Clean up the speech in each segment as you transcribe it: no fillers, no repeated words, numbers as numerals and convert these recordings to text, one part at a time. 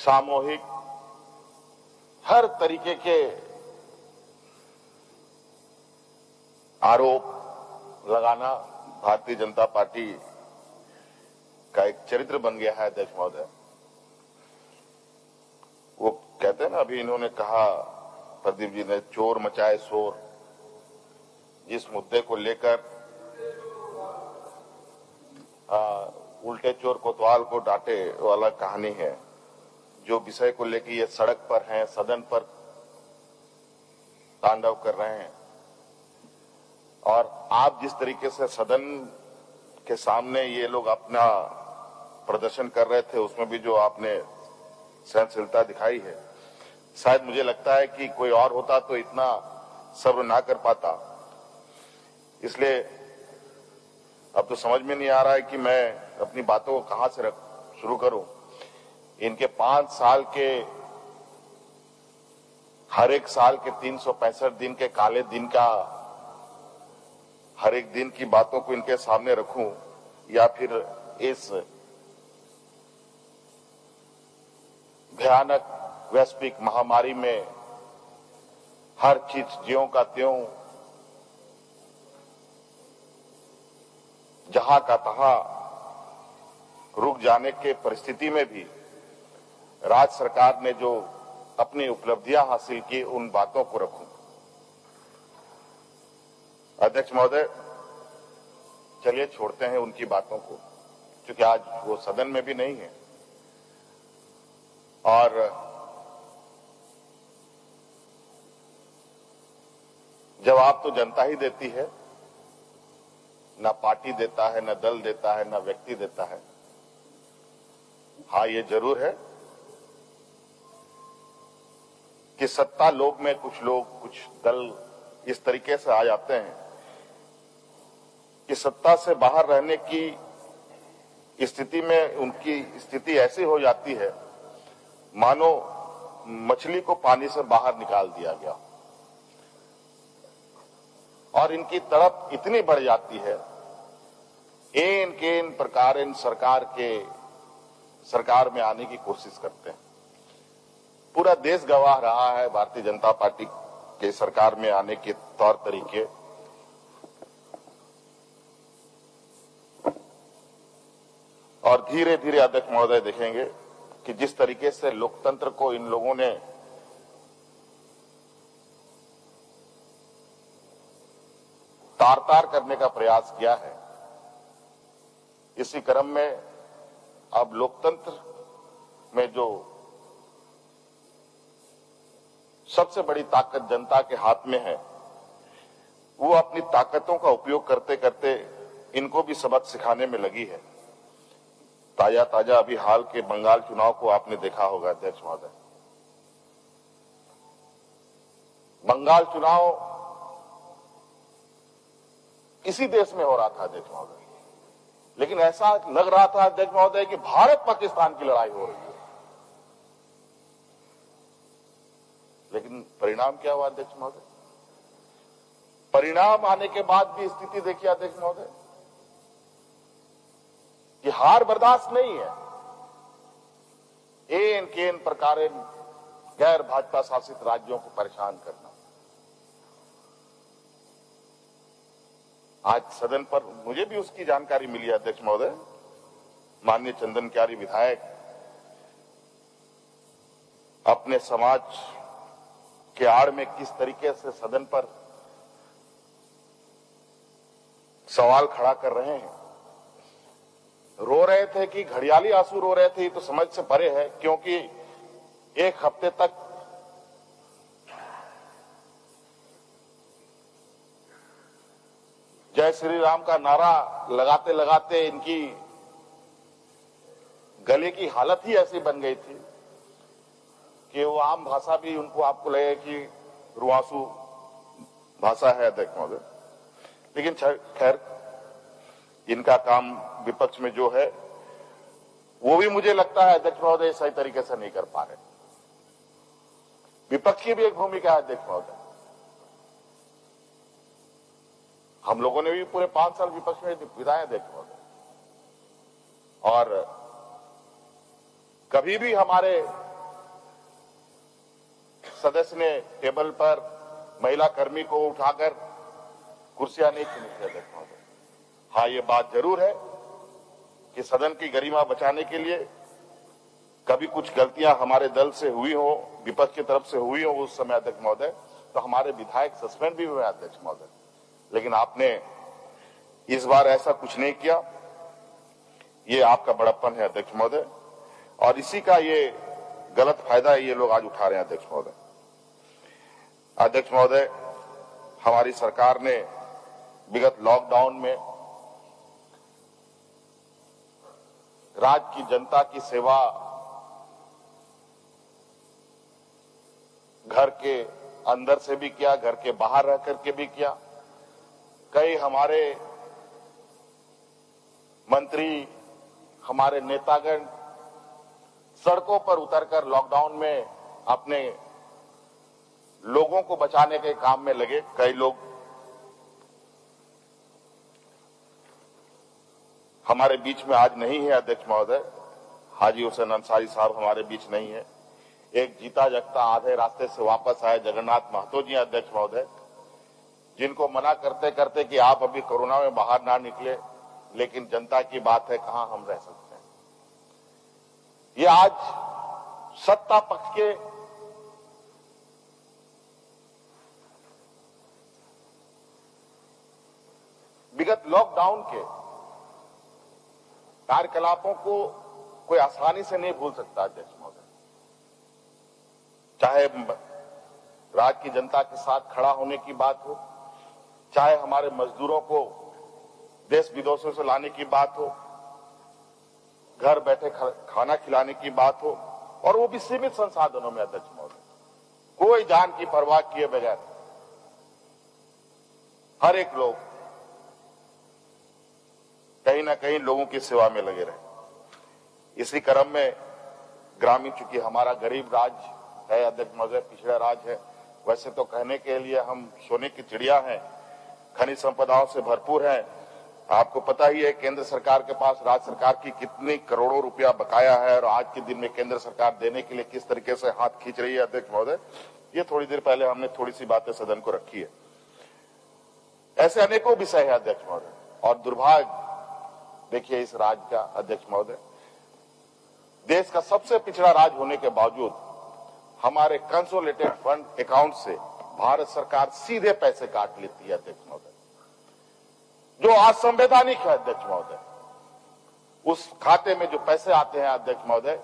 सामूहिक हर तरीके के आरोप लगाना भारतीय जनता पार्टी का एक चरित्र बन गया है। अध्यक्ष महोदय, वो कहते हैं ना, अभी इन्होंने कहा, प्रदीप जी ने, चोर मचाए शोर। जिस मुद्दे को लेकर उल्टे चोर कोतवाल को डांटे, वो अलग कहानी है। जो विषय को लेकर ये सड़क पर हैं, सदन पर तांडव कर रहे हैं, और आप जिस तरीके से सदन के सामने ये लोग अपना प्रदर्शन कर रहे थे, उसमें भी जो आपने सहनशीलता दिखाई है, शायद मुझे लगता है कि कोई और होता तो इतना सब्र ना कर पाता। इसलिए अब तो समझ में नहीं आ रहा है कि मैं अपनी बातों को कहां से शुरू करूं। इनके 5 साल के, हर एक साल के 365 दिन के काले दिन का हर एक दिन की बातों को इनके सामने रखूं, या फिर इस भयानक वैश्विक महामारी में हर चीज ज्यों का त्यों, जहां का तहां रुक जाने के परिस्थिति में भी राज्य सरकार ने जो अपनी उपलब्धियां हासिल की, उन बातों को रखूं। अध्यक्ष महोदय, चलिए छोड़ते हैं उनकी बातों को, क्योंकि आज वो सदन में भी नहीं है, और जवाब तो जनता ही देती है, ना पार्टी देता है, ना दल देता है, ना व्यक्ति देता है। हाँ, ये जरूर है कि सत्ता लोभ में कुछ लोग, कुछ दल इस तरीके से आ जाते हैं कि सत्ता से बाहर रहने की स्थिति में उनकी स्थिति ऐसी हो जाती है मानो मछली को पानी से बाहर निकाल दिया गया, और इनकी तड़प इतनी बढ़ जाती है, इन के इन प्रकार इन सरकार में आने की कोशिश करते हैं। पूरा देश गवाह रहा है भारतीय जनता पार्टी के सरकार में आने के तौर तरीके। और धीरे धीरे अध्यक्ष महोदय देखेंगे कि जिस तरीके से लोकतंत्र को इन लोगों ने तार-तार करने का प्रयास किया है, इसी क्रम में अब लोकतंत्र में जो सबसे बड़ी ताकत जनता के हाथ में है, वो अपनी ताकतों का उपयोग करते करते इनको भी सबक सिखाने में लगी है। ताजा अभी हाल के बंगाल चुनाव को आपने देखा होगा अध्यक्ष महोदय। बंगाल चुनाव किसी देश में हो रहा था अध्यक्ष महोदय, लेकिन ऐसा लग रहा था अध्यक्ष महोदय कि भारत पाकिस्तान की लड़ाई हो रही है। लेकिन परिणाम क्या हुआ अध्यक्ष महोदय? परिणाम आने के बाद भी स्थिति देखिए अध्यक्ष महोदय कि हार बर्दाश्त नहीं है। इन केन प्रकार गैर भाजपा शासित राज्यों को परेशान करना। आज सदन पर मुझे भी उसकी जानकारी मिली अध्यक्ष महोदय, माननीय चंदन क्यारी विधायक अपने समाज के आड़ में किस तरीके से सदन पर सवाल खड़ा कर रहे हैं। रो रहे थे कि घड़ियाली आंसू रो रहे थे, ये तो समझ से परे है, क्योंकि एक हफ्ते तक जय श्री राम का नारा लगाते लगाते इनकी गले की हालत ही ऐसी बन गई थी कि वो आम भाषा भी उनको आपको लगे कि रुआंसू भाषा है अध्यक्ष महोदय। लेकिन खैर, इनका काम विपक्ष में जो है वो भी मुझे लगता है अध्यक्ष महोदय सही तरीके से नहीं कर पा रहे। विपक्ष की भी एक भूमिका है अध्यक्ष महोदय। हम लोगों ने भी पूरे 5 साल विपक्ष में बिताए अध्यक्ष महोदय, और कभी भी हमारे सदस्य ने टेबल पर महिला कर्मी को उठाकर कुर्सियां नहीं छीनी थी अध्यक्ष महोदय। हाँ, ये बात जरूर है कि सदन की गरिमा बचाने के लिए कभी कुछ गलतियां हमारे दल से हुई हो, विपक्ष की तरफ से हुई हो उस समय अध्यक्ष महोदय, तो हमारे विधायक सस्पेंड भी हुए अध्यक्ष महोदय। लेकिन आपने इस बार ऐसा कुछ नहीं किया। ये आपका बड़प्पन है अध्यक्ष महोदय, और इसी का ये गलत फायदा ये लोग आज उठा रहे हैं अध्यक्ष महोदय। अध्यक्ष महोदय, हमारी सरकार ने विगत लॉकडाउन में राज्य की जनता की सेवा घर के अंदर से भी किया, घर के बाहर रह करके भी किया। कई हमारे मंत्री, हमारे नेतागण सड़कों पर उतरकर लॉकडाउन में अपने लोगों को बचाने के काम में लगे। कई लोग हमारे बीच में आज नहीं है अध्यक्ष महोदय। हाजी हुसैन अंसारी साहब हमारे बीच नहीं है। एक जीता जगता आधे रास्ते से वापस आए जगन्नाथ महतो जी अध्यक्ष महोदय, जिनको मना करते करते कि आप अभी कोरोना में बाहर ना निकले, लेकिन जनता की बात है, कहां हम रह सकते हैं। ये आज सत्ता पक्ष के विगत लॉकडाउन के कार्यकलापों को कोई आसानी से नहीं भूल सकता अध्यक्ष महोदय। चाहे राज्य की जनता के साथ खड़ा होने की बात हो, चाहे हमारे मजदूरों को देश विदेशों से लाने की बात हो, घर बैठे खाना खिलाने की बात हो, और वो भी सीमित संसाधनों में अध्यक्ष महोदय, कोई जान की परवाह किए बगैर हर एक लोग कहीं ना कहीं लोगों की सेवा में लगे रहे। इसी क्रम में ग्रामीण, चूंकि हमारा गरीब राज्य है अध्यक्ष महोदय, पिछड़ा राज्य है, वैसे तो कहने के लिए हम सोने की चिड़िया हैं, खनिज संपदाओं से भरपूर हैं। आपको पता ही है केंद्र सरकार के पास राज्य सरकार की कितनी करोड़ों रुपया बकाया है, और आज के दिन में केंद्र सरकार देने के लिए किस तरीके से हाथ खींच रही है अध्यक्ष महोदय। ये थोड़ी देर पहले हमने थोड़ी सी बातें सदन को रखी है। ऐसे अनेकों विषय है अध्यक्ष महोदय, और दुर्भाग्य देखिए इस राज्य का अध्यक्ष महोदय, देश का सबसे पिछड़ा राज्य होने के बावजूद हमारे कंसोलिडेटेड फंड अकाउंट से भारत सरकार सीधे पैसे काट लेती है अध्यक्ष महोदय, जो असंवैधानिक है अध्यक्ष महोदय। उस खाते में जो पैसे आते हैं अध्यक्ष महोदय,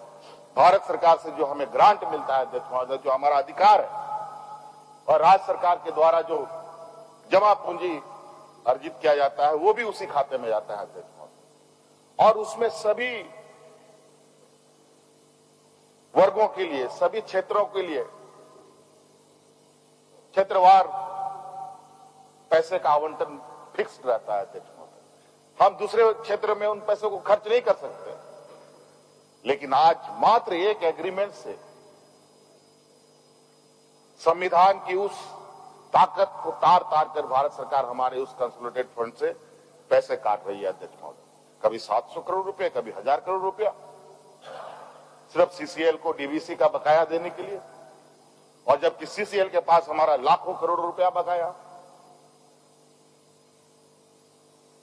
भारत सरकार से जो हमें ग्रांट मिलता है अध्यक्ष महोदय, जो हमारा अधिकार है, और राज्य सरकार के द्वारा जो जमा पूंजी अर्जित किया जाता है, वो भी उसी खाते में जाता है अध्यक्ष महोदय। और उसमें सभी वर्गों के लिए, सभी क्षेत्रों के लिए क्षेत्रवार पैसे का आवंटन फिक्स्ड रहता है अध्यक्ष महोदय। हम दूसरे क्षेत्र में उन पैसों को खर्च नहीं कर सकते, लेकिन आज मात्र एक एग्रीमेंट से संविधान की उस ताकत को तार तार कर भारत सरकार हमारे उस कंसोलिडेटेड फंड से पैसे काट रही है अध्यक्ष महोदय। कभी 700 करोड़ रुपए, कभी 1000 करोड़ रुपया, सिर्फ सीसीएल को डीवीसी का बकाया देने के लिए, और जबकि सीसीएल के पास हमारा लाखों करोड़ रुपया बकाया।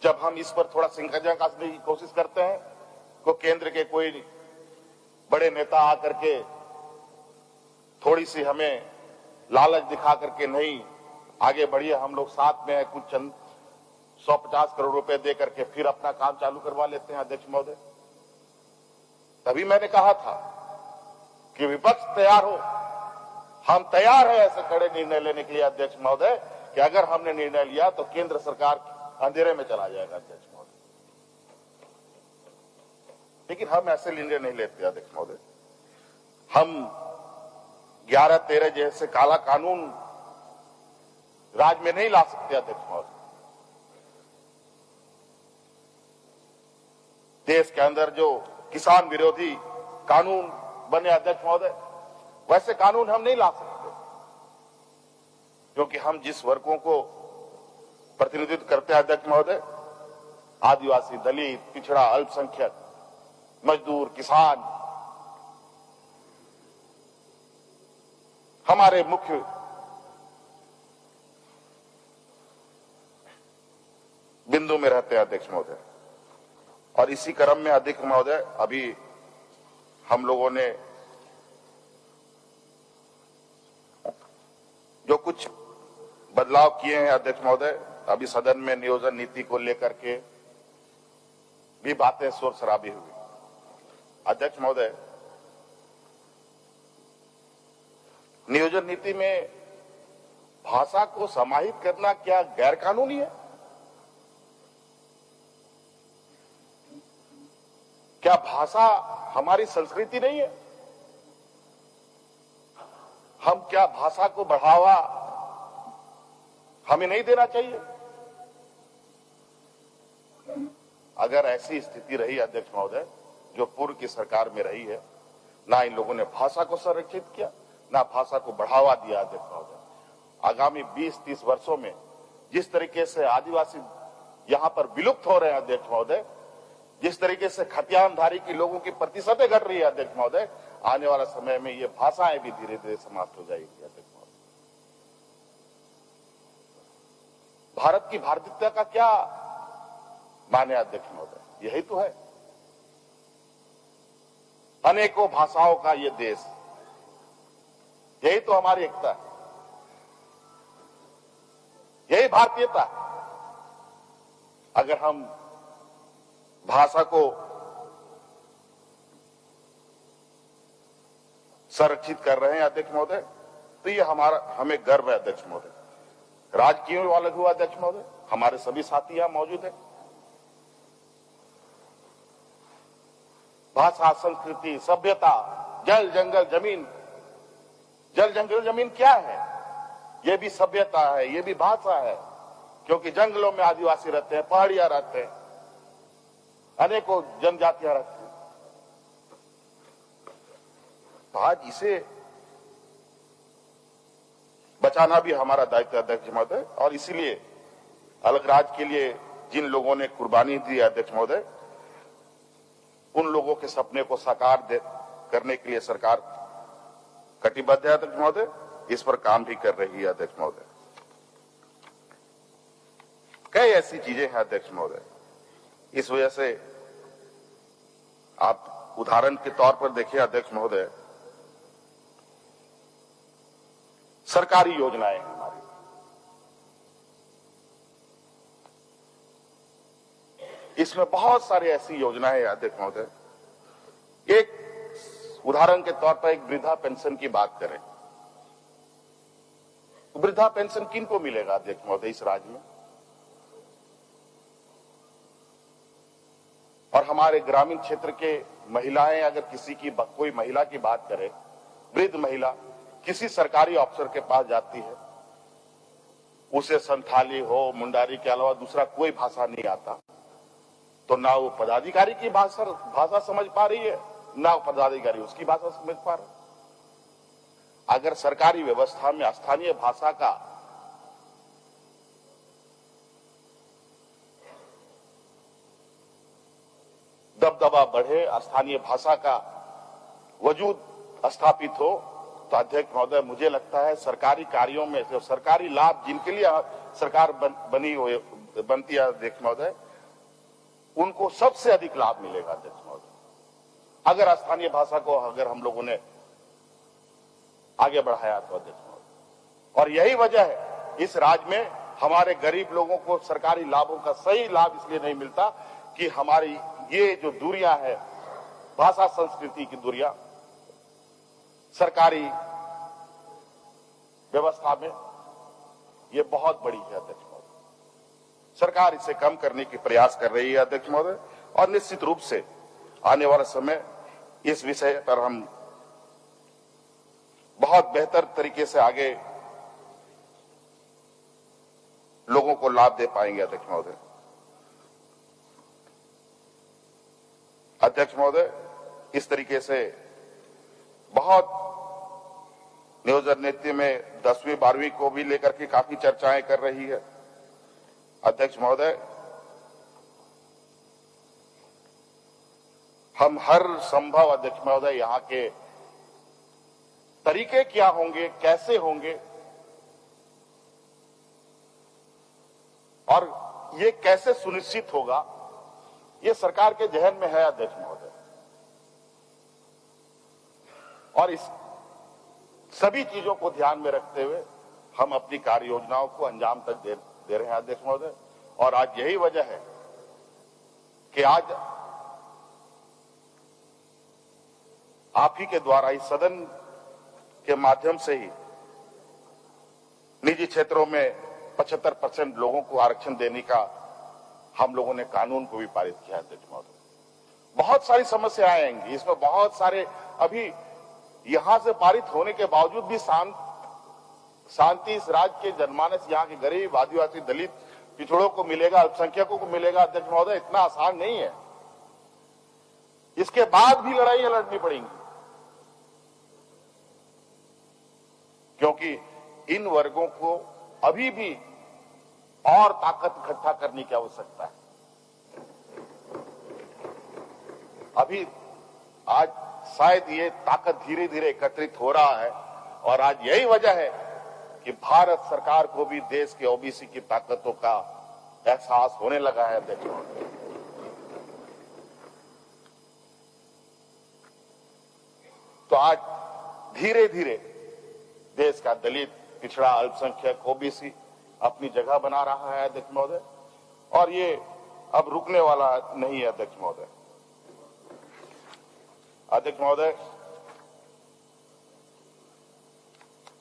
जब हम इस पर थोड़ा संज्ञान कसने की कोशिश करते हैं, तो केंद्र के कोई बड़े नेता आकर के थोड़ी सी हमें लालच दिखा करके, नहीं आगे बढ़िए, हम लोग साथ में है, कुछ चंद 150 करोड़ रुपए दे करके फिर अपना काम चालू करवा लेते हैं अध्यक्ष महोदय। तभी मैंने कहा था कि विपक्ष तैयार हो, हम तैयार हैं ऐसे कड़े निर्णय लेने के लिए अध्यक्ष महोदय, कि अगर हमने निर्णय लिया तो केंद्र सरकार अंधेरे में चला जाएगा अध्यक्ष महोदय। लेकिन हम ऐसे निर्णय नहीं लेते अध्यक्ष महोदय। हम 11-13 जैसे काला कानून राज्य में नहीं ला सकते अध्यक्ष महोदय। देश के अंदर जो किसान विरोधी कानून बने अध्यक्ष महोदय, वैसे कानून हम नहीं ला सकते, क्योंकि हम जिस वर्गों को प्रतिनिधित्व करते हैं अध्यक्ष महोदय, आदिवासी, दलित, पिछड़ा, अल्पसंख्यक, मजदूर, किसान, हमारे मुख्य बिंदु में रहते हैं अध्यक्ष महोदय। और इसी क्रम में अध्यक्ष महोदय अभी हम लोगों ने जो कुछ बदलाव किए हैं अध्यक्ष महोदय, अभी सदन में नियोजन नीति को लेकर के भी बातें शोर शराबी हुई। अध्यक्ष महोदय, नियोजन नीति में भाषा को समाहित करना क्या गैर कानूनी है? क्या भाषा हमारी संस्कृति नहीं है? हम क्या भाषा को बढ़ावा हमें नहीं देना चाहिए? अगर ऐसी स्थिति रही अध्यक्ष महोदय जो पूर्व की सरकार में रही है, ना इन लोगों ने भाषा को संरक्षित किया, ना भाषा को बढ़ावा दिया अध्यक्ष महोदय। आगामी 20-30 वर्षों में जिस तरीके से आदिवासी यहां पर विलुप्त हो रहे हैं अध्यक्ष महोदय, जिस तरीके से खतियानधारी की लोगों की प्रतिशतें घट रही है अध्यक्ष महोदय, आने वाला समय में ये भाषाएं भी धीरे धीरे समाप्त हो जाएगी अध्यक्ष महोदय। भारत की भारतीयता का क्या माने अध्यक्ष महोदय? यही तो है, अनेकों भाषाओं का ये देश, यही तो हमारी एकता है, यही भारतीयता है। अगर हम भाषा को संरक्षित कर रहे हैं अध्यक्ष महोदय, तो ये हमें गर्व है अध्यक्ष महोदय। राज्य क्यों अलग हुआ अध्यक्ष महोदय? हमारे सभी साथी यहां मौजूद हैं। भाषा, संस्कृति, सभ्यता, जल जंगल जमीन, जल जंगल जमीन क्या है? ये भी सभ्यता है, ये भी भाषा है, क्योंकि जंगलों में आदिवासी रहते हैं, पहाड़ियां रहते हैं, अनेकों जनजातियां रहती हैं। तो आज इसे बचाना भी हमारा दायित्व है अध्यक्ष महोदय। और इसीलिए अलग राज्य के लिए जिन लोगों ने कुर्बानी दी अध्यक्ष महोदय, उन लोगों के सपने को साकार करने के लिए सरकार कटिबद्ध है अध्यक्ष महोदय, इस पर काम भी कर रही है अध्यक्ष महोदय। कई ऐसी चीजें हैं अध्यक्ष महोदय, इस वजह से आप उदाहरण के तौर पर देखिए अध्यक्ष महोदय, सरकारी योजनाएं हैं हमारी, इसमें बहुत सारी ऐसी योजनाएं हैं अध्यक्ष महोदय। एक उदाहरण के तौर पर एक वृद्धा पेंशन की बात करें, वृद्धा पेंशन किनको मिलेगा अध्यक्ष महोदय इस राज्य में? और हमारे ग्रामीण क्षेत्र के महिलाएं, अगर किसी की कोई महिला की बात करें, वृद्ध महिला किसी सरकारी अफसर के पास जाती है, उसे संथाली हो, मुंडारी के अलावा दूसरा कोई भाषा नहीं आता, तो ना वो पदाधिकारी की भाषा समझ पा रही है, ना वो पदाधिकारी उसकी भाषा समझ पा रहा। अगर सरकारी व्यवस्था में स्थानीय भाषा का दबदबा बढ़े, स्थानीय भाषा का वजूद स्थापित हो, तो अध्यक्ष महोदय मुझे लगता है सरकारी कार्यों में जो सरकारी लाभ जिनके लिए सरकार बनती है अध्यक्ष महोदय, उनको सबसे अधिक लाभ मिलेगा अध्यक्ष महोदय, अगर स्थानीय भाषा को अगर हम लोगों ने आगे बढ़ाया तो अध्यक्ष महोदय। और यही वजह है इस राज्य में हमारे गरीब लोगों को सरकारी लाभों का सही लाभ इसलिए नहीं मिलता कि हमारी ये जो दूरियां है, भाषा संस्कृति की दूरियां, सरकारी व्यवस्था में ये बहुत बड़ी है अध्यक्ष महोदय। सरकार इसे कम करने की प्रयास कर रही है अध्यक्ष महोदय, और निश्चित रूप से आने वाला समय इस विषय पर हम बहुत बेहतर तरीके से आगे लोगों को लाभ दे पाएंगे अध्यक्ष महोदय। अध्यक्ष महोदय, इस तरीके से बहुत नियोजन नीति में 10वीं 12वीं को भी लेकर के काफी चर्चाएं कर रही है अध्यक्ष महोदय। हम हर संभव अध्यक्ष महोदय यहाँ के तरीके क्या होंगे, कैसे होंगे और ये कैसे सुनिश्चित होगा, ये सरकार के जहन में है अध्यक्ष महोदय। और इस सभी चीजों को ध्यान में रखते हुए हम अपनी कार्य योजनाओं को अंजाम तक दे रहे हैं अध्यक्ष महोदय। और आज यही वजह है कि आज आप ही के द्वारा इस सदन के माध्यम से ही निजी क्षेत्रों में 75% लोगों को आरक्षण देने का हम लोगों ने कानून को भी पारित किया है अध्यक्ष महोदय। बहुत सारी समस्याएं आएंगी इसमें, बहुत सारे अभी यहां से पारित होने के बावजूद भी शांति इस राज्य के जनमानस, यहाँ के गरीब, आदिवासी, दलित, पिछड़ों को मिलेगा, अल्पसंख्यकों को मिलेगा अध्यक्ष महोदय, इतना आसान नहीं है। इसके बाद भी लड़ाइयां लड़नी पड़ेंगी, क्योंकि इन वर्गों को अभी भी और ताकत इकट्ठा करने की आवश्यकता है। अभी आज शायद ये ताकत धीरे धीरे एकत्रित हो रहा है और आज यही वजह है कि भारत सरकार को भी देश के ओबीसी की ताकतों का एहसास होने लगा है अध्यक्ष महोदय। तो आज धीरे धीरे देश का दलित, पिछड़ा, अल्पसंख्यक, ओबीसी अपनी जगह बना रहा है अध्यक्ष महोदय, और ये अब रुकने वाला नहीं है अध्यक्ष महोदय। अध्यक्ष महोदय,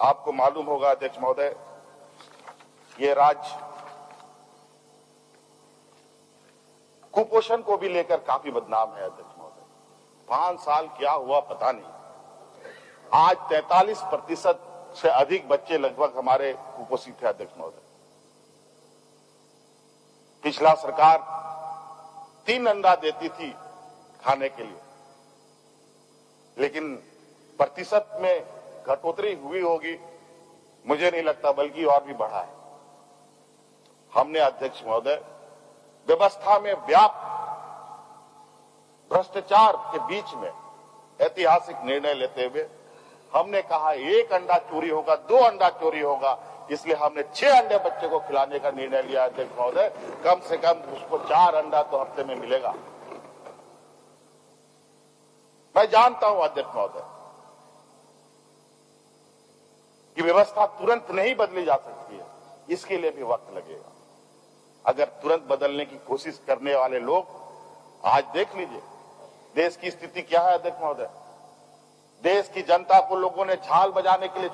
आपको मालूम होगा अध्यक्ष महोदय, ये राज्य कुपोषण को भी लेकर काफी बदनाम है अध्यक्ष महोदय। 5 साल क्या हुआ पता नहीं, आज 43% से अधिक बच्चे लगभग हमारे कुपोषित थे अध्यक्ष महोदय। पिछला सरकार 3 अंडा देती थी खाने के लिए, लेकिन प्रतिशत में घटोतरी हुई होगी मुझे नहीं लगता, बल्कि और भी बढ़ा है। हमने अध्यक्ष महोदय व्यवस्था में व्याप्त भ्रष्टाचार के बीच में ऐतिहासिक निर्णय लेते हुए हमने कहा 1 अंडा चोरी होगा, 2 अंडा चोरी होगा, इसलिए हमने 6 अंडे बच्चे को खिलाने का निर्णय लिया अध्यक्ष महोदय। कम से कम उसको 4 अंडा तो हफ्ते में मिलेगा। मैं जानता हूं अध्यक्ष महोदय कि व्यवस्था तुरंत नहीं बदली जा सकती है, इसके लिए भी वक्त लगेगा। अगर तुरंत बदलने की कोशिश करने वाले लोग, आज देख लीजिए देश की स्थिति क्या है अध्यक्ष महोदय। देश की जनता को लोगों ने झाल बजाने के लिए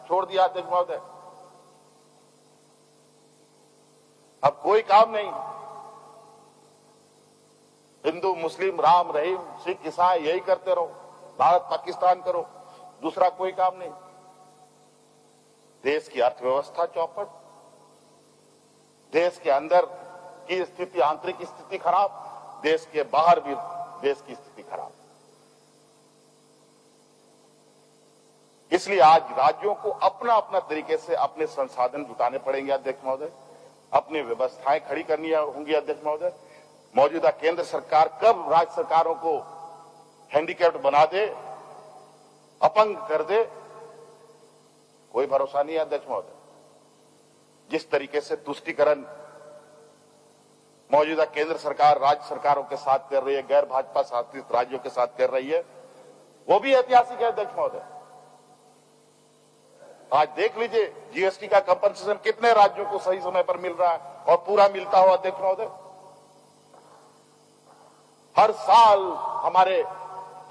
छोड़ दिया अध्यक्ष महोदय। अब कोई काम नहीं, हिंदू, मुस्लिम, राम, रहीम, सिख, ईसाई यही करते रहो, भारत पाकिस्तान करो, दूसरा कोई काम नहीं। देश की अर्थव्यवस्था चौपट, देश के अंदर की स्थिति, आंतरिक स्थिति खराब, देश के बाहर भी देश की स्थिति खराब। इसलिए आज राज्यों को अपना अपना तरीके से अपने संसाधन जुटाने पड़ेंगे अध्यक्ष महोदय, अपनी व्यवस्थाएं खड़ी करनी होंगी अध्यक्ष महोदय। मौजूदा केंद्र सरकार कब राज्य सरकारों को हैंडीकैप्ड बना दे, अपंग कर दे, कोई भरोसा नहीं है अध्यक्ष महोदय। जिस तरीके से तुष्टीकरण मौजूदा केंद्र सरकार राज्य सरकारों के साथ कर रही है, गैर भाजपा शासित राज्यों के साथ कर रही है, वो भी ऐतिहासिक है अध्यक्ष महोदय। आज देख लीजिए जीएसटी का कंपनसेशन कितने राज्यों को सही समय पर मिल रहा है और पूरा मिलता हो अध्यक्ष महोदय। हर साल हमारे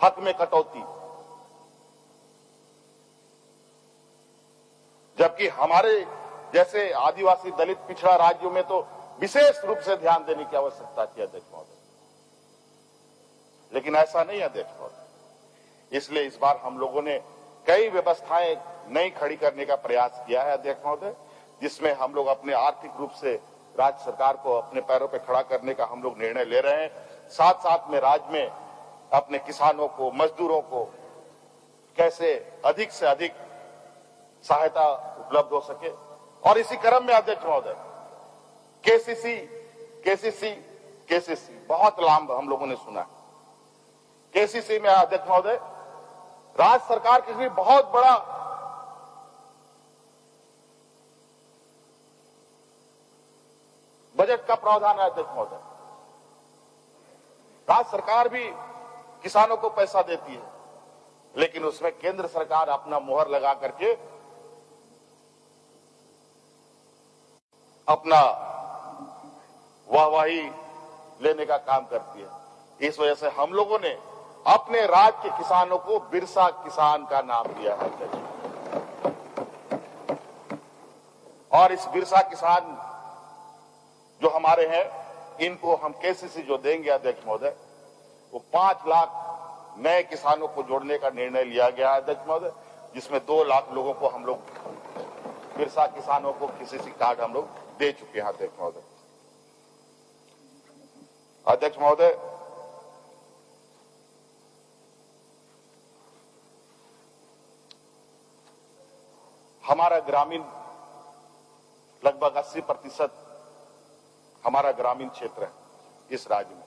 हक में कटौती, जबकि हमारे जैसे आदिवासी, दलित, पिछड़ा राज्यों में तो विशेष रूप से ध्यान देने की आवश्यकता थी अध्यक्ष महोदय, लेकिन ऐसा नहीं अध्यक्ष महोदय। इसलिए इस बार हम लोगों ने कई व्यवस्थाएं नई खड़ी करने का प्रयास किया है अध्यक्ष महोदय, जिसमें हम लोग अपने आर्थिक रूप से राज्य सरकार को अपने पैरों पर खड़ा करने का हम लोग निर्णय ले रहे हैं। साथ साथ में राज्य में अपने किसानों को, मजदूरों को कैसे अधिक से अधिक सहायता उपलब्ध हो सके। और इसी क्रम में अध्यक्ष महोदय केसीसी बहुत लाभ हम लोगों ने सुना। केसीसी में अध्यक्ष महोदय राज्य सरकार के लिए बहुत बड़ा बजट का प्रावधान है अध्यक्ष महोदय। राज्य सरकार भी किसानों को पैसा देती है, लेकिन उसमें केंद्र सरकार अपना मुहर लगा करके अपना वाहवाही लेने का काम करती है। इस वजह से हम लोगों ने अपने राज्य के किसानों को बिरसा किसान का नाम दिया है अध्यक्ष। और इस बिरसा किसान जो हमारे हैं, इनको हम केसीसी जो देंगे अध्यक्ष महोदय, वो 5 लाख नए किसानों को जोड़ने का निर्णय लिया गया है अध्यक्ष महोदय, जिसमें 2 लाख लोगों को हम लोग बिरसा किसानों को केसीसी कार्ड हम लोग दे चुके हैं अध्यक्ष महोदय। अध्यक्ष महोदय, हमारा ग्रामीण लगभग 80% हमारा ग्रामीण क्षेत्र है इस राज्य में,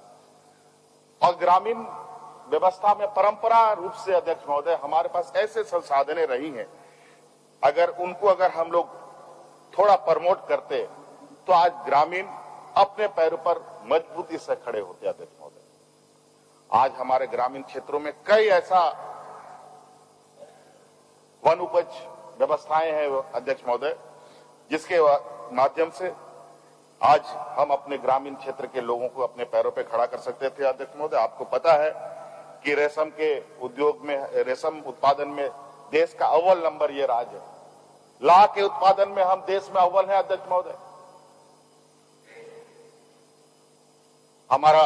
और ग्रामीण व्यवस्था में परंपरा रूप से अध्यक्ष महोदय हमारे पास ऐसे संसाधनें रही हैं, अगर हम लोग थोड़ा प्रमोट करते तो आज ग्रामीण अपने पैरों पर मजबूती से खड़े होते अध्यक्ष महोदय। आज हमारे ग्रामीण क्षेत्रों में कई ऐसा वन उपज व्यवस्थाएं हैं अध्यक्ष महोदय, जिसके माध्यम से आज हम अपने ग्रामीण क्षेत्र के लोगों को अपने पैरों पे खड़ा कर सकते थे अध्यक्ष महोदय। आपको पता है कि रेशम के उद्योग में, रेशम उत्पादन में देश का अव्वल नंबर ये राज्य है। ला के उत्पादन में हम देश में अव्वल हैं अध्यक्ष महोदय। हमारा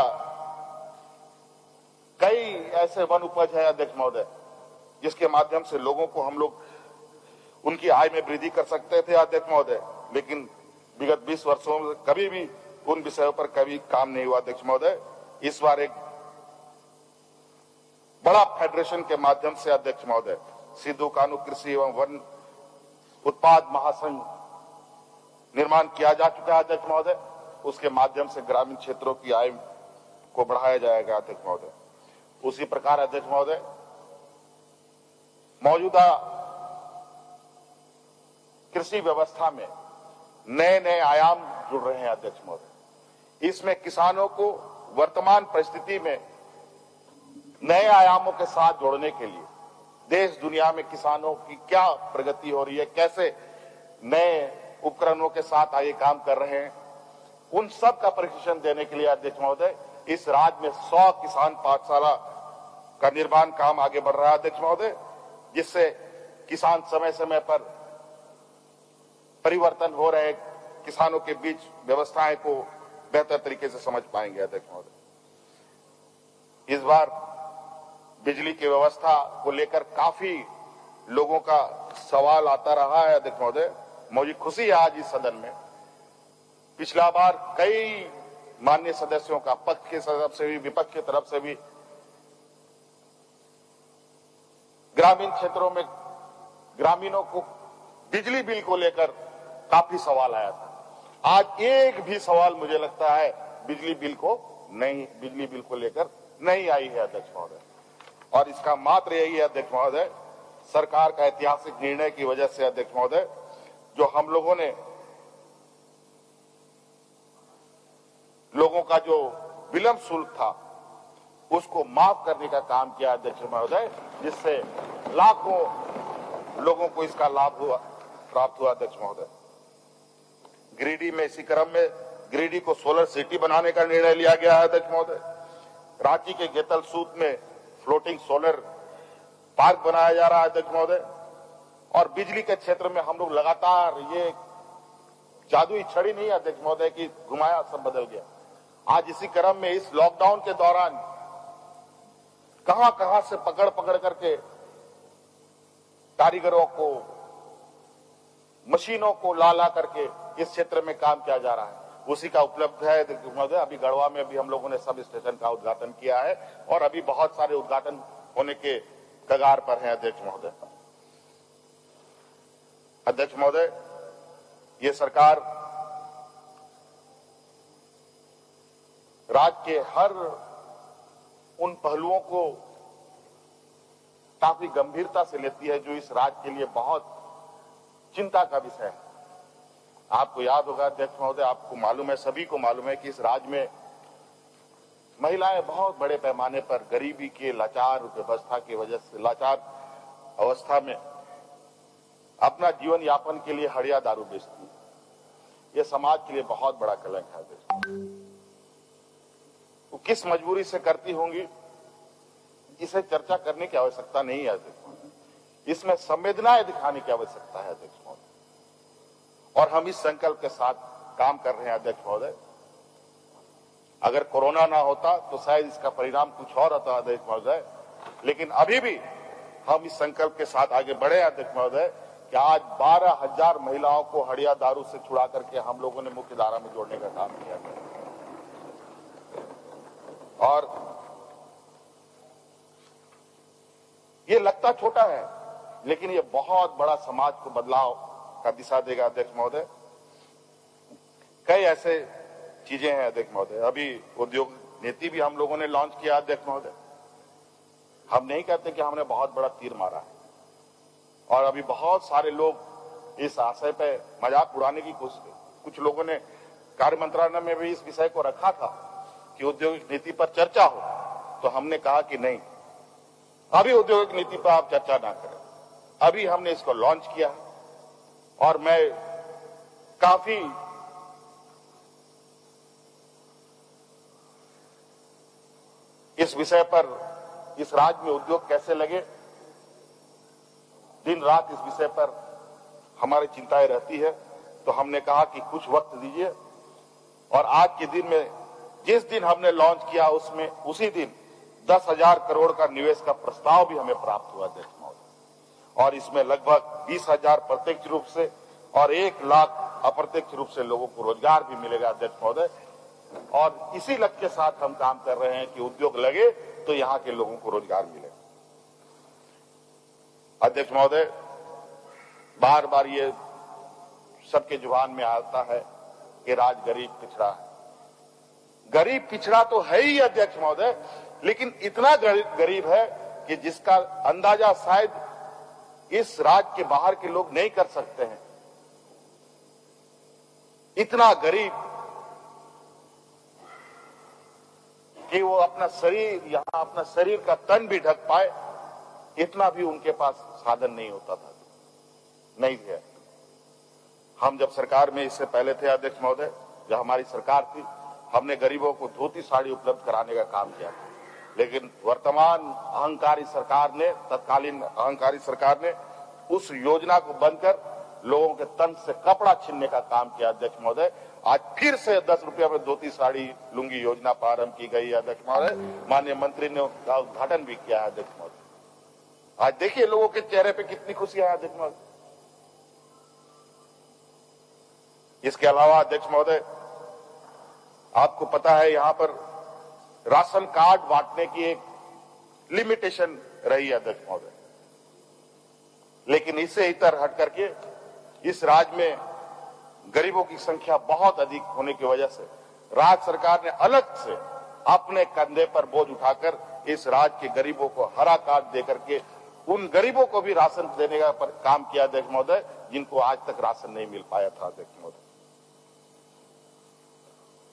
कई ऐसे वन उपज है अध्यक्ष महोदय, जिसके माध्यम से लोगों को हम लोग उनकी आय में वृद्धि कर सकते थे अध्यक्ष महोदय, लेकिन विगत 20 वर्षों में कभी भी उन विषयों पर कभी काम नहीं हुआ अध्यक्ष महोदय। इस बार एक बड़ा फेडरेशन के माध्यम से अध्यक्ष महोदय सिद्धू कानू कृषि एवं वन उत्पाद महासंघ निर्माण किया जा चुका है अध्यक्ष महोदय। उसके माध्यम से ग्रामीण क्षेत्रों की आय को बढ़ाया जाएगा अध्यक्ष महोदय। उसी प्रकार अध्यक्ष महोदय मौजूदा कृषि व्यवस्था में नए नए आयाम जुड़ रहे हैं अध्यक्ष महोदय। इसमें किसानों को वर्तमान परिस्थिति में नए आयामों के साथ जोड़ने के लिए देश दुनिया में किसानों की क्या प्रगति हो रही है, कैसे नए उपकरणों के साथ आगे काम कर रहे हैं, उन सब का प्रशिक्षण देने के लिए अध्यक्ष महोदय इस राज्य में 100 किसान पाठशाला का निर्माण काम आगे बढ़ रहा है अध्यक्ष महोदय, जिससे किसान समय समय पर परिवर्तन हो रहे किसानों के बीच व्यवस्थाएं को बेहतर तरीके से समझ पाएंगे अध्यक्ष महोदय। इस बार बिजली की व्यवस्था को लेकर काफी लोगों का सवाल आता रहा है अध्यक्ष महोदय। मुझे खुशी है आज इस सदन में पिछला बार कई माननीय सदस्यों का, पक्ष की तरफ से भी विपक्ष की तरफ से भी, ग्रामीण क्षेत्रों में ग्रामीणों को बिजली बिल को लेकर काफी सवाल आया था। आज एक भी सवाल मुझे लगता है बिजली बिल को लेकर नहीं आई है अध्यक्ष महोदय, और इसका मात्र यही है अध्यक्ष महोदय, सरकार का ऐतिहासिक निर्णय की वजह से अध्यक्ष महोदय, जो हम लोगों ने लोगों का जो विलंब शुल्क था उसको माफ करने का काम किया अध्यक्ष महोदय, जिससे लाखों लोगों को इसका लाभ प्राप्त हुआ अध्यक्ष महोदय। गिरिडीह में इसी क्रम में गिरिडीह को सोलर सिटी बनाने का निर्णय लिया गया है अध्यक्ष महोदय। रांची के गेतल सूत में फ्लोटिंग सोलर पार्क बनाया जा रहा है अध्यक्ष महोदय। और बिजली के क्षेत्र में हम लोग लगातार, ये जादुई छड़ी नहीं है अध्यक्ष महोदय कि घुमाया सब बदल गया। आज इसी क्रम में इस लॉकडाउन के दौरान कहां कहां से पकड़ पकड़ करके कारीगरों को, मशीनों को ला करके इस क्षेत्र में काम किया जा रहा है, उसी का उपलब्ध है अध्यक्ष महोदय। अभी गढ़वा में भी हम लोगों ने सब स्टेशन का उद्घाटन किया है और अभी बहुत सारे उद्घाटन होने के कगार पर हैं अध्यक्ष महोदय। अध्यक्ष महोदय, ये सरकार राज्य के हर उन पहलुओं को काफी गंभीरता से लेती है, जो इस राज्य के लिए बहुत चिंता का विषय है। आपको याद होगा अध्यक्ष महोदय, आपको मालूम है, सभी को मालूम है कि इस राज्य में महिलाएं बहुत बड़े पैमाने पर गरीबी के लाचार व्यवस्था की वजह से, लाचार अवस्था में अपना जीवन यापन के लिए हड़िया दारू बेचती है। यह समाज के लिए बहुत बड़ा कलंक है। वो किस मजबूरी से करती होंगी, इसे चर्चा करने की आवश्यकता नहीं है अध्यक्ष महोदय। इसमें संवेदनाएं दिखाने की आवश्यकता है अध्यक्ष महोदय। और हम इस संकल्प के साथ काम कर रहे हैं अध्यक्ष महोदय। अगर कोरोना ना होता तो शायद इसका परिणाम कुछ और होता अध्यक्ष महोदय, लेकिन अभी भी हम इस संकल्प के साथ आगे बढ़े अध्यक्ष महोदय कि आज 12,000 महिलाओं को हड़िया दारू से छुड़ा करके हम लोगों ने मुख्य धारा में जोड़ने का काम किया है। और ये लगता छोटा है, लेकिन ये बहुत बड़ा समाज को बदलाव का दिशा देगा अध्यक्ष महोदय। कई ऐसे चीजें हैं अध्यक्ष महोदय। अभी उद्योग नीति भी हम लोगों ने लॉन्च किया अध्यक्ष महोदय। हम नहीं कहते कि हमने बहुत बड़ा तीर मारा है, और अभी बहुत सारे लोग इस आशय पे मजाक उड़ाने की कोशिश की। कुछ लोगों ने कार्य मंत्रालय में भी इस विषय को रखा था कि औद्योगिक नीति पर चर्चा हो, तो हमने कहा कि नहीं, अभी औद्योगिक नीति पर आप चर्चा ना करें। अभी हमने इसको लॉन्च किया और मैं काफी इस विषय पर, इस राज्य में उद्योग कैसे लगे, दिन रात इस विषय पर हमारी चिंताएं रहती है। तो हमने कहा कि कुछ वक्त दीजिए, और आज के दिन में, जिस दिन हमने लॉन्च किया उसमें उसी दिन 10,000 करोड़ का निवेश का प्रस्ताव भी हमें प्राप्त हुआ अध्यक्ष महोदय। और इसमें लगभग 20,000 प्रत्यक्ष रूप से और 1 लाख अप्रत्यक्ष रूप से लोगों को रोजगार भी मिलेगा अध्यक्ष महोदय। और इसी लक्ष्य के साथ हम काम कर रहे हैं कि उद्योग लगे तो यहाँ के लोगों को रोजगार मिले। अध्यक्ष महोदय, बार बार ये सबके जुबान में आता है कि राज्य गरीब पिछड़ा है। गरीब पिछड़ा तो है ही अध्यक्ष महोदय, लेकिन इतना गरीब है कि जिसका अंदाजा शायद इस राज्य के बाहर के लोग नहीं कर सकते हैं। इतना गरीब कि वो अपना शरीर, यहां अपना शरीर का तन भी ढक पाए, इतना भी उनके पास साधन नहीं होता था, नहीं है। हम जब सरकार में इससे पहले थे अध्यक्ष महोदय, जब हमारी सरकार थी, हमने गरीबों को धोती साड़ी उपलब्ध कराने का काम किया था। लेकिन वर्तमान अहंकारी सरकार ने, तत्कालीन अहंकारी सरकार ने उस योजना को बंद कर लोगों के तन से कपड़ा छीनने का काम किया अध्यक्ष महोदय। आज फिर से 10 रुपया में धोती साड़ी लुंगी योजना प्रारंभ की गई है अध्यक्ष महोदय। माननीय मंत्री ने उसका उद्घाटन भी किया है अध्यक्ष महोदय। आज देखिए लोगों के चेहरे पे कितनी खुशियां है अध्यक्ष महोदय। इसके अलावा अध्यक्ष महोदय, आपको पता है यहां पर राशन कार्ड बांटने की एक लिमिटेशन रही है अध्यक्ष महोदय, लेकिन इससे इतर हट करके इस राज्य में गरीबों की संख्या बहुत अधिक होने की वजह से राज्य सरकार ने अलग से अपने कंधे पर बोझ उठाकर इस राज्य के गरीबों को हरा कार्ड देकर के उन गरीबों को भी राशन देने का काम किया अध्यक्ष महोदय, जिनको आज तक राशन नहीं मिल पाया था अध्यक्ष महोदय।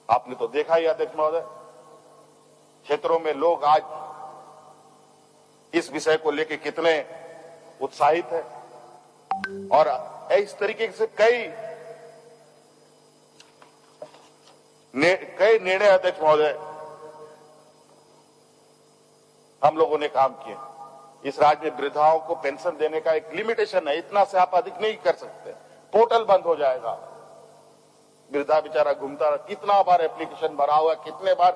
आपने तो देखा ही अध्यक्ष महोदय, क्षेत्रों में लोग आज इस विषय को लेकर कितने उत्साहित है। और इस तरीके से कई निर्णय अध्यक्ष महोदय हम लोगों ने काम किए। इस राज्य में वृद्धाओं को पेंशन देने का एक लिमिटेशन है, इतना से आप अधिक नहीं कर सकते। पोर्टल बंद हो जाएगा, वृद्धा बेचारा घूमता रहा, कितना बार एप्लीकेशन भरा हुआ, कितने बार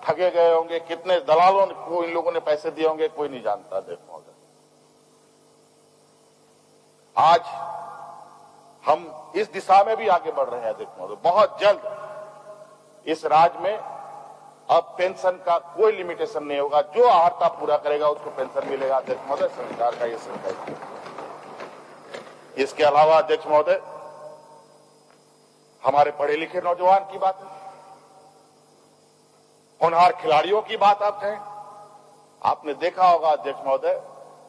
ठगे गए होंगे, कितने दलालों को इन लोगों ने पैसे दिए होंगे, कोई नहीं जानता अध्यक्ष महोदय। आज हम इस दिशा में भी आगे बढ़ रहे हैं अध्यक्ष महोदय। बहुत जल्द इस राज्य में अब पेंशन का कोई लिमिटेशन नहीं होगा, जो अर्हता पूरा करेगा उसको पेंशन मिलेगा अध्यक्ष महोदय। सरकार का ये संकल्प है। इसके अलावा अध्यक्ष महोदय, हमारे पढ़े लिखे नौजवान की बात है, होनहार खिलाड़ियों की बात आप कहें। आपने देखा होगा अध्यक्ष महोदय,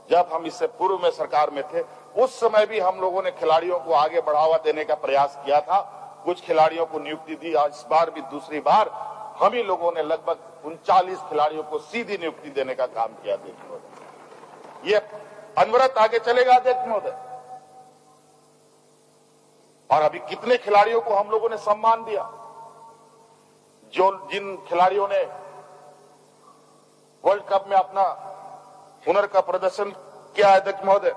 जब हम इससे पूर्व में सरकार में थे, उस समय भी हम लोगों ने खिलाड़ियों को आगे बढ़ावा देने का प्रयास किया था। कुछ खिलाड़ियों को नियुक्ति दी। इस बार भी दूसरी बार हम ही लोगों ने लगभग 39 खिलाड़ियों को सीधी नियुक्ति देने का काम किया। अध्यक्ष महोदय, ये अनवरत आगे चलेगा अध्यक्ष महोदय। और अभी कितने खिलाड़ियों को हम लोगों ने सम्मान दिया, जिन खिलाड़ियों ने वर्ल्ड कप में अपना हुनर का प्रदर्शन किया। अध्यक्ष महोदय,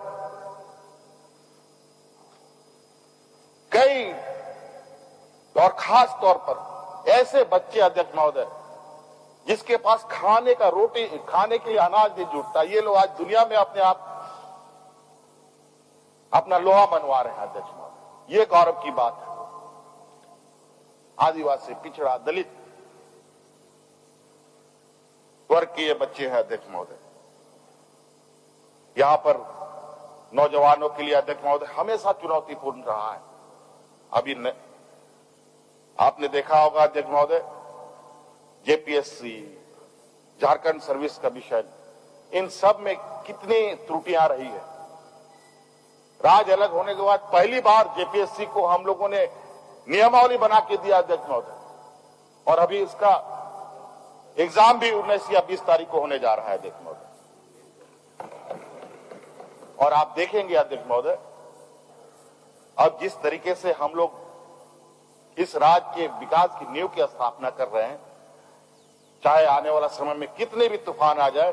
कई और खास तौर पर ऐसे बच्चे अध्यक्ष महोदय जिसके पास खाने का रोटी, खाने के लिए अनाज नहीं जुटता, ये लोग आज दुनिया में अपने आप अपना लोहा मनवा रहे हैं। अध्यक्ष महोदय, ये गौरव की बात है। आदिवासी, पिछड़ा, दलित वर्ग के ये बच्चे हैं। अध्यक्ष महोदय, यहां पर नौजवानों के लिए अध्यक्ष महोदय हमेशा चुनौतीपूर्ण रहा है। अभी आपने देखा होगा अध्यक्ष महोदय, जेपीएससी, झारखंड सर्विस कमीशन, इन सब में कितनी त्रुटियां रही है। राज्य अलग होने के बाद पहली बार जेपीएससी को हम लोगों ने नियमावली बना के दिया अध्यक्ष महोदय, और अभी इसका एग्जाम भी 19 या 20 तारीख को होने जा रहा है अध्यक्ष महोदय। और आप देखेंगे अध्यक्ष महोदय, अब जिस तरीके से हम लोग इस राज्य के विकास की नींव की स्थापना कर रहे हैं, चाहे आने वाला समय में कितने भी तूफान आ जाए,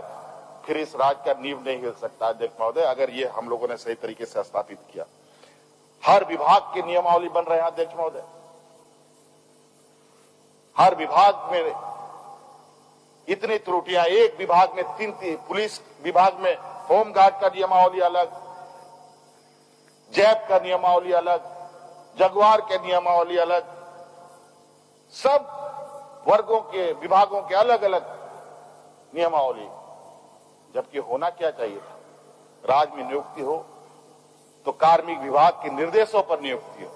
फिर इस राज्य का नींव नहीं हिल सकता अध्यक्ष महोदय, अगर ये हम लोगों ने सही तरीके से स्थापित किया। हर विभाग की नियमावली बन रहे हैं अध्यक्ष महोदय। हर विभाग में इतनी त्रुटियां, एक विभाग में 3, पुलिस विभाग में होमगार्ड का नियमावली अलग, जैप का नियमावली अलग, जगुआर के नियमावली अलग, सब वर्गों के विभागों के अलग अलग नियमावली। जबकि होना क्या चाहिए था, राज्य में नियुक्ति हो तो कार्मिक विभाग के निर्देशों पर नियुक्ति हो,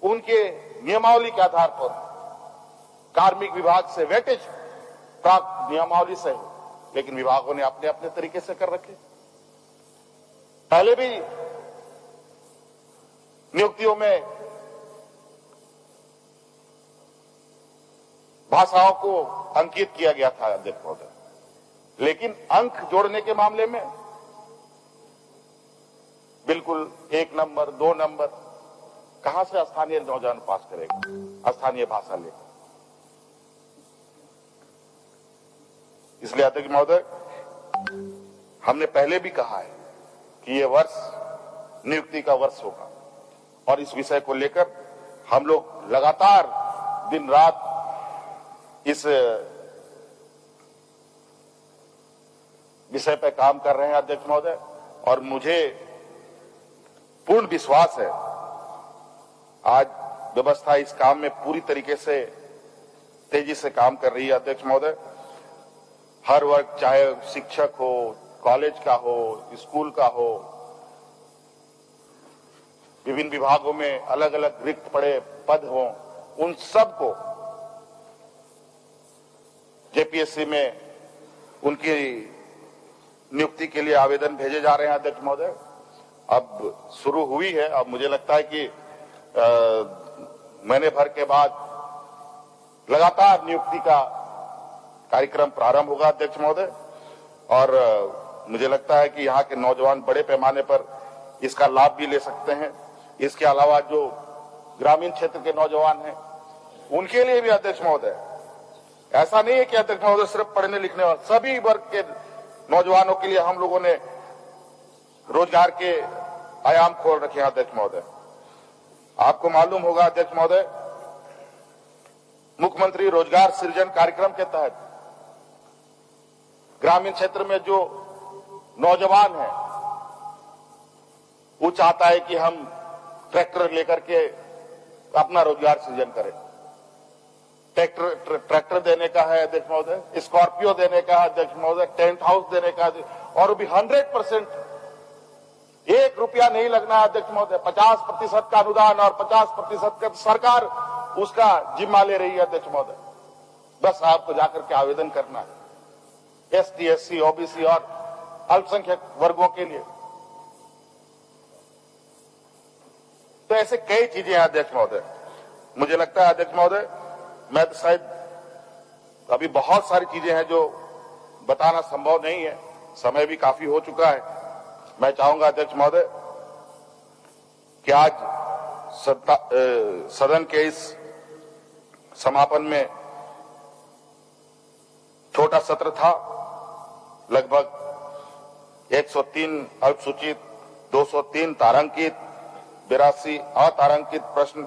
उनके नियमावली के आधार पर कार्मिक विभाग से वेटेज प्राप्त नियमावली से हो। लेकिन विभागों ने अपने अपने तरीके से कर रखे। पहले भी नियुक्तियों में भाषाओं को अंकित किया गया था अध्यक्ष महोदय, लेकिन अंक जोड़ने के मामले में बिल्कुल 1 नंबर 2 नंबर कहां से स्थानीय नौजवान पास करेगा स्थानीय भाषा लेकर। इसलिए अध्यक्ष महोदय, हमने पहले भी कहा है कि ये वर्ष नियुक्ति का वर्ष होगा, और इस विषय को लेकर हम लोग लगातार दिन रात इस विषय पर काम कर रहे हैं अध्यक्ष महोदय। और मुझे पूर्ण विश्वास है आज व्यवस्था इस काम में पूरी तरीके से तेजी से काम कर रही है अध्यक्ष महोदय। हर वर्ग, चाहे शिक्षक हो, कॉलेज का हो, स्कूल का हो, विभिन्न विभागों में अलग अलग रिक्त पड़े पद हो, उन सबको जेपीएससी में उनकी नियुक्ति के लिए आवेदन भेजे जा रहे हैं अध्यक्ष महोदय। अब शुरू हुई है। अब मुझे लगता है कि महीने भर के बाद लगातार नियुक्ति का कार्यक्रम प्रारंभ होगा अध्यक्ष महोदय, और मुझे लगता है कि यहाँ के नौजवान बड़े पैमाने पर इसका लाभ भी ले सकते हैं। इसके अलावा जो ग्रामीण क्षेत्र के नौजवान हैं, उनके लिए भी अध्यक्ष महोदय, ऐसा नहीं है कि अध्यक्ष महोदय सिर्फ पढ़ने लिखने वाले, सभी वर्ग के नौजवानों के लिए हम लोगों ने रोजगार के आयाम खोल रखे हैं अध्यक्ष महोदय। आपको मालूम होगा अध्यक्ष महोदय, मुख्यमंत्री रोजगार सृजन कार्यक्रम के तहत ग्रामीण क्षेत्र में जो नौजवान है, वो चाहता है कि हम ट्रैक्टर लेकर के अपना रोजगार सृजन करें। ट्रैक्टर देने का है अध्यक्ष महोदय, स्कॉर्पियो देने का है अध्यक्ष महोदय, टेंट हाउस देने का है, और भी 100% 1 रुपया नहीं लगना है अध्यक्ष महोदय। 50% का अनुदान और 50% का सरकार उसका जिम्मा ले रही है अध्यक्ष महोदय। बस आपको जाकर के आवेदन करना है। एसटी, एससी, ओबीसी और अल्पसंख्यक वर्गों के लिए। तो ऐसे कई चीजें हैं अध्यक्ष महोदय। मुझे लगता है अध्यक्ष महोदय, मैं तो शायद अभी बहुत सारी चीजें हैं जो बताना संभव नहीं है, समय भी काफी हो चुका है। मैं चाहूंगा अध्यक्ष महोदय कि आज सदन के इस समापन में छोटा सत्र था, लगभग 103 अल्पसूचित, 203 तारांकित, 82 अतारांकित प्रश्न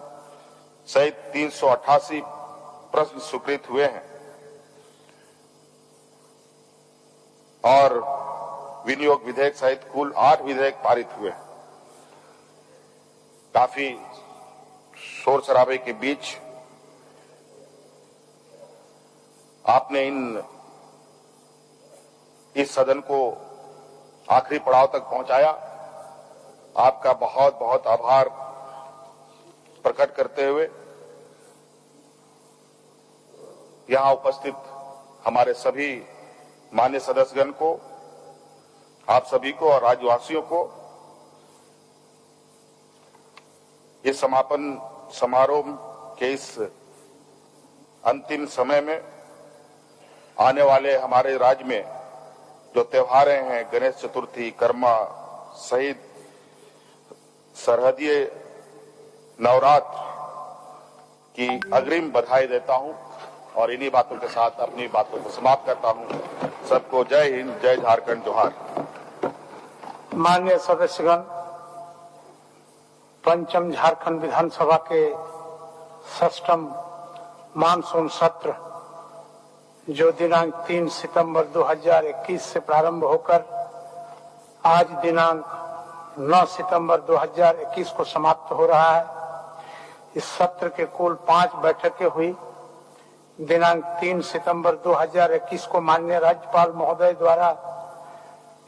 सहित 388 प्रश्न स्वीकृत हुए हैं और विनियोग विधेयक सहित कुल 8 विधेयक पारित हुए हैं। काफी शोर शराबे के बीच आपने इस सदन को आखिरी पड़ाव तक पहुंचाया। आपका बहुत बहुत आभार प्रकट करते हुए यहां उपस्थित हमारे सभी मान्य सदस्यगण को, आप सभी को और राज्यवासियों को इस समापन समारोह के इस अंतिम समय में आने वाले हमारे राज्य में जो त्योहार हैं, गणेश चतुर्थी, कर्मा सहित सरहदीय नवरात्र की अग्रिम बधाई देता हूं और इन्हीं बातों के साथ अपनी बातों को समाप्त करता हूं। सबको जय हिंद, जय झारखंड, जोहार। माननीय सदस्यगण, पंचम झारखंड विधानसभा के 6ठम मानसून सत्र जो दिनांक 3 सितंबर 2021 से प्रारंभ होकर आज दिनांक 9 सितंबर 2021 को समाप्त हो रहा है। इस सत्र के कुल 5 बैठकें हुई। दिनांक 3 सितंबर 2021 को माननीय राज्यपाल महोदय द्वारा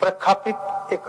प्रख्यापित एक